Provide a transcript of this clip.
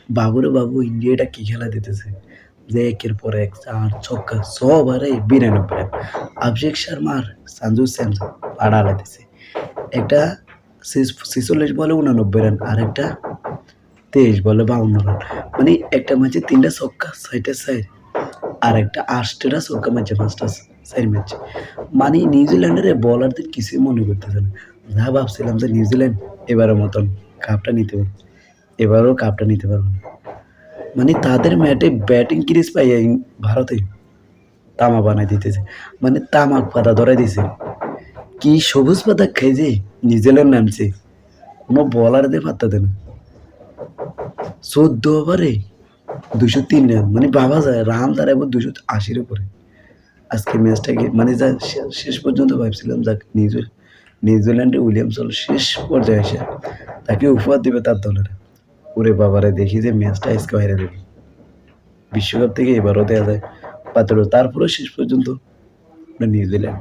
বাবুরে বাবু ইন্ডিয়া এটা কি খেলা দিতেছে যে একের পর এক চার ছক্কা সবারে ৯২ রান। অভিষেক শর্মার সঞ্জু স্যামসন পাড়া লাইতেছে। একটা ৪৬ বলে ৮৯ রান আর একটা ২৩ বলে ৫২ রান। মানে একটা ম্যাচে ৩টা ছক্কা ৬টা ৬ আর একটা ৮টা ছক্কা মারছে ৫টা ৪ ম্যাচে। মানে নিউজিল্যান্ডের এই বোলারদের কিছুই মনে করতেছে না। যা ভাবছিলাম যে নিউজিল্যান্ড এবারের মতন কাপটা নিতে পারবে। এবারও কাপটা নিতে পারবে না। মানে তাদের ম্যাটে ব্যাটিং ক্রিজ পাইয়া ভারতে তামা বানাই দিতেছে। মানে তামাক পাতা ধরাই দিছে। কি সবুজ পাতা খাই যে নিউজিল্যান্ড নামছে। কোনো বোলারদের পাত্তা দেয় না। ১৪ ওভারে ২০৩ রান। মানে ভাবা যায় রান দাঁড়াবো ২৮-র উপরে। আজকে ম্যাচটাকে মানে যা শেষ পর্যন্ত ভাবছিলাম যাক নিউজিল্যান্ডে উইলিয়ামসন শেষ পর্যায়ে এসে তাকে উপহার দিবে তার দলের। ওরে বাবারে দেখি যে ম্যাচটা আজকে হেরে যাবে। বিশ্বকাপ থেকে এবারও দেয়া যায় পাত্র তারপরেও শেষ পর্যন্ত নিউজিল্যান্ড